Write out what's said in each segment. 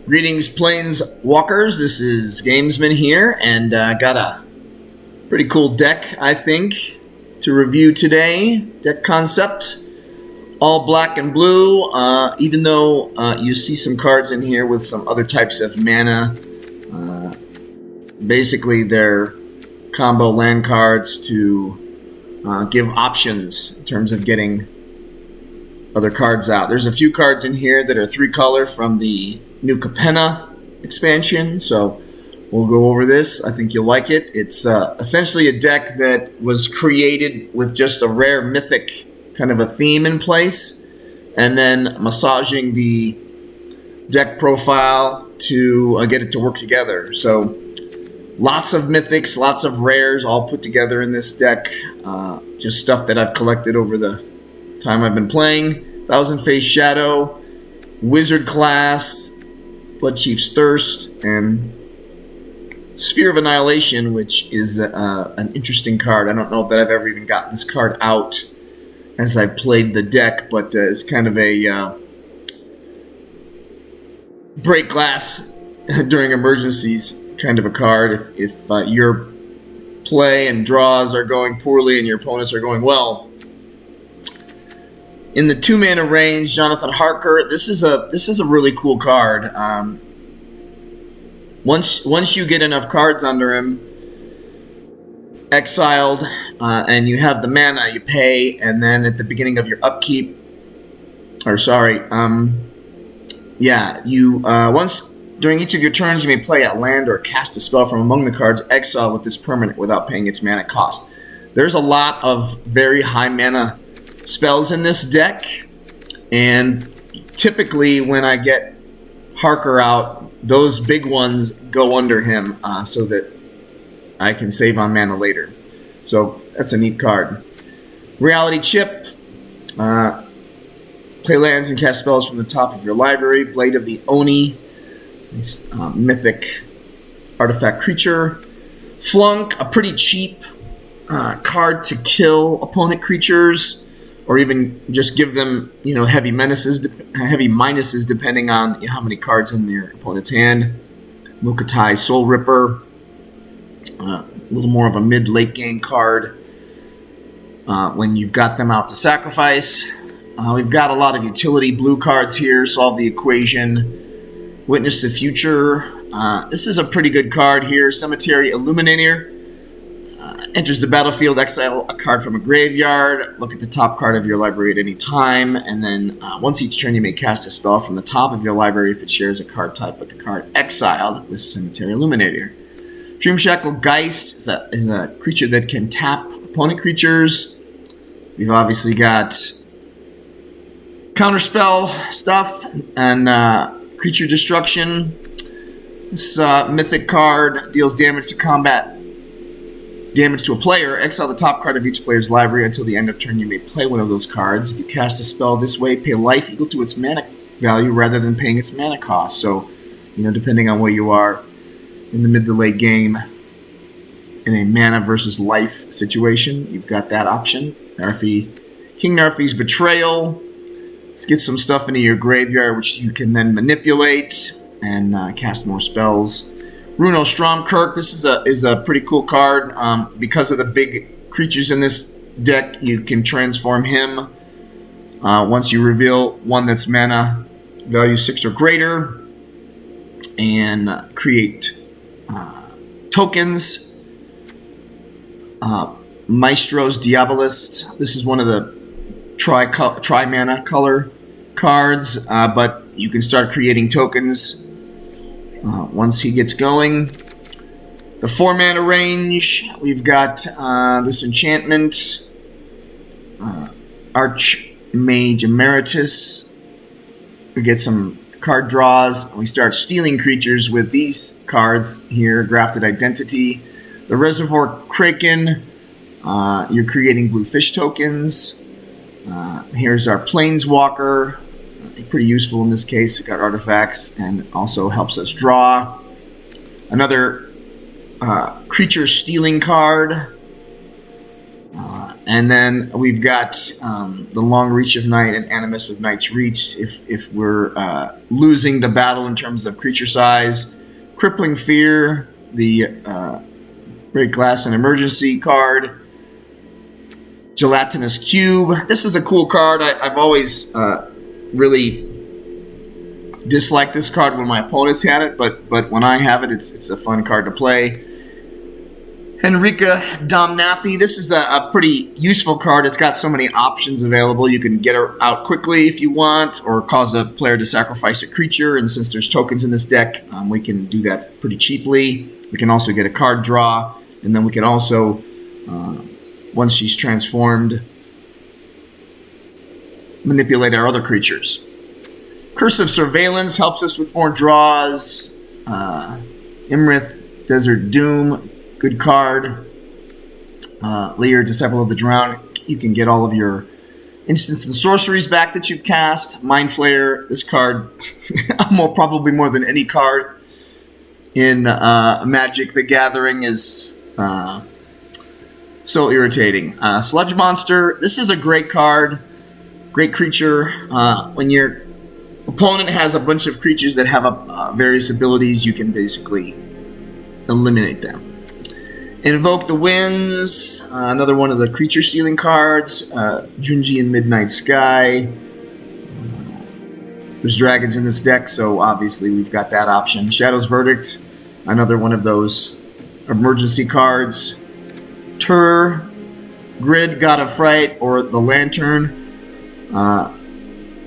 Greetings, Planeswalkers. This is Gamesman here, and got a pretty cool deck, I think, to review today. Deck concept, all black and blue, even though you see some cards in here with some other types of mana. Basically, they're combo land cards to give options in terms of getting other cards out. There's a few cards in here that are 3-color from the new Capenna expansion, so we'll go over this. I think you'll like it. It's essentially a deck that was created with just a rare Mythic kind of a theme in place, and then massaging the deck profile to get it to work together. So lots of Mythics, lots of rares all put together in this deck. Just stuff that I've collected over the time I've been playing. Thousand Face Shadow, Wizard Class, Bloodchief's Thirst, and Sphere of Annihilation, which is an interesting card. I don't know that I've ever even gotten this card out as I played the deck, but it's kind of a break glass during emergencies kind of a card. If your play and draws are going poorly and your opponents are going well. In the 2-mana range, Jonathan Harker. This is a really cool card. Once you get enough cards under him, exiled, and you have the mana, you pay, and then at the beginning of your upkeep, once during each of your turns, you may play a land or cast a spell from among the cards exiled with this permanent without paying its mana cost. There's a lot of very high mana spells in this deck, and typically when I get Harker out, those big ones go under him so that I can save on mana later. So that's a neat card. Reality Chip. Play lands and cast spells from the top of your library. Blade of the Oni. This mythic artifact creature. Flunk, a pretty cheap card to kill opponent creatures, or even just give them, heavy minuses depending on how many cards in your opponent's hand. Mokutai Soul Ripper, a little more of a mid-late game card when you've got them out to sacrifice. We've got a lot of utility blue cards here. Solve the Equation, Witness the Future. This is a pretty good card here. Cemetery Illuminator. Enters the battlefield, exile a card from a graveyard, look at the top card of your library at any time, and then once each turn you may cast a spell from the top of your library if it shares a card type with the card exiled with Cemetery Illuminator. Dreamshackle Geist is a creature that can tap opponent creatures. We've obviously got counterspell stuff and creature destruction. This mythic card deals damage to a player. Exile the top card of each player's library until the end of turn. You may play one of those cards. If you cast a spell this way, pay life equal to its mana value rather than paying its mana cost. So, depending on where you are in the mid to late game in a mana versus life situation, you've got that option. King Narfi's Betrayal. Let's get some stuff into your graveyard, which you can then manipulate and cast more spells. Runo Stromkirk. This is a pretty cool card. Because of the big creatures in this deck, you can transform him once you reveal one that's mana value 6 or greater, and create tokens. Maestro's Diabolist. This is one of the tri-mana color cards, but you can start creating tokens once he gets going. The 4-mana range, we've got this enchantment, Archmage Emeritus. We get some card draws. We start stealing creatures with these cards here. Grafted Identity. The Reservoir Kraken, you're creating blue fish tokens. Here's our Planeswalker. Pretty useful in this case. We've got artifacts and also helps us draw. Another creature stealing card. And then we've got the Long Reach of Night and Animus of Night's Reach if we're losing the battle in terms of creature size. Crippling Fear, the Break Glass and Emergency card. Gelatinous Cube. This is a cool card. I've always really disliked this card when my opponents had it, but when I have it, it's a fun card to play. Enrique Domnathy. This is a pretty useful card. It's got so many options available. You can get her out quickly if you want, or cause a player to sacrifice a creature. And since there's tokens in this deck, we can do that pretty cheaply. We can also get a card draw, and then we can also, once she's transformed, manipulate our other creatures. Curse of Surveillance helps us with more draws. Imrith, Desert Doom. Good card. Lair, Disciple of the Drowned. You can get all of your instants and sorceries back that you've cast. Mind Flayer. This card, probably more than any card in Magic the Gathering, is so irritating. Sludge Monster. This is a great card. Great creature. When your opponent has a bunch of creatures that have various abilities, you can basically eliminate them. Invoke the Winds, another one of the creature stealing cards. Junji and Midnight Sky. There's dragons in this deck, so obviously we've got that option. Shadow's Verdict, another one of those emergency cards. Tur, Grid, God of Fright, or the Lantern.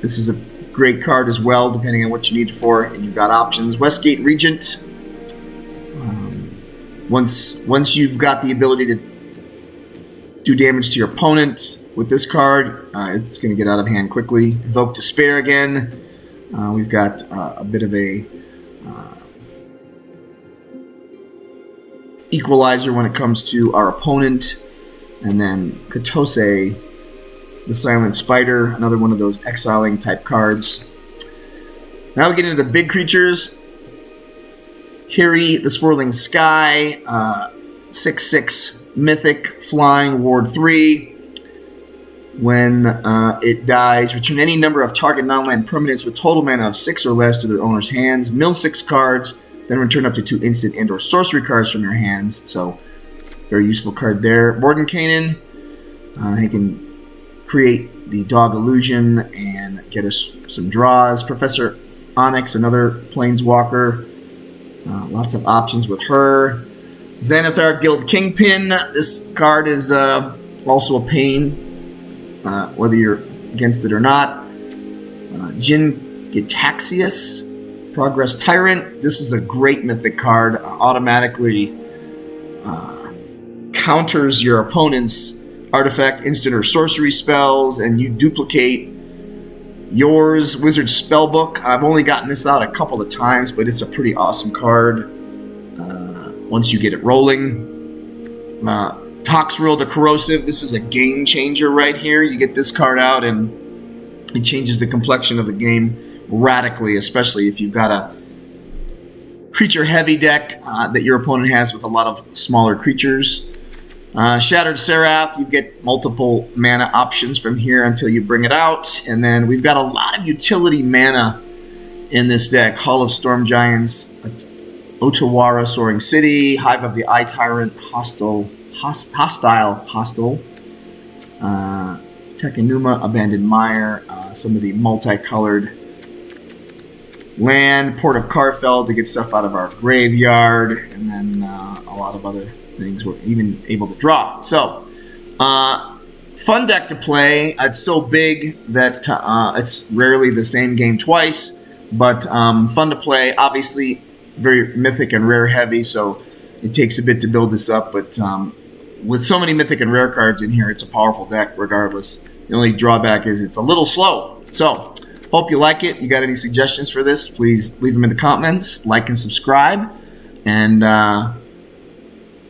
This is a great card as well, depending on what you need it for, and you've got options. Westgate Regent. Once you've got the ability to do damage to your opponent with this card, it's going to get out of hand quickly. Invoke Despair again. We've got a bit of a equalizer when it comes to our opponent. And then Katose, the Silent Spider, another one of those exiling type cards. Now we get into the big creatures. Carry, the Swirling Sky, 6/6 Mythic, Flying, Ward 3. When it dies, return any number of target non-land permanents with total mana of 6 or less to their owner's hands. Mill 6 cards, then return up to 2 instant and or sorcery cards from your hands. So, very useful card there. Mordenkainen, he can create the Dog Illusion and get us some draws. Professor Onyx, another Planeswalker. Lots of options with her. Xanathar Guild Kingpin. This card is also a pain, whether you're against it or not. Jin Gitaxius, Progress Tyrant. This is a great Mythic card. Automatically counters your opponent's artifact, instant, or sorcery spells, and you duplicate yours. Wizard Spellbook. I've only gotten this out a couple of times, but it's a pretty awesome card once you get it rolling. Toxrill the Corrosive. This is a game changer right here. You get this card out and it changes the complexion of the game radically, especially if you've got a creature heavy deck that your opponent has with a lot of smaller creatures. Shattered Seraph, you get multiple mana options from here until you bring it out. And then we've got a lot of utility mana in this deck. Hall of Storm Giants, Otawara Soaring City, Hive of the Eye Tyrant, Hostile, Tekanuma, Abandoned Mire, some of the multicolored land, Port of Karfeld to get stuff out of our graveyard, and then a lot of other things we're even able to draw. So, fun deck to play. It's so big that it's rarely the same game twice, but fun to play. Obviously, very Mythic and Rare heavy, so it takes a bit to build this up, but with so many Mythic and Rare cards in here, it's a powerful deck regardless. The only drawback is it's a little slow. So, hope you like it. You got any suggestions for this, please leave them in the comments. Like and subscribe. And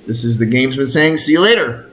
this is the Gamesman saying, see you later.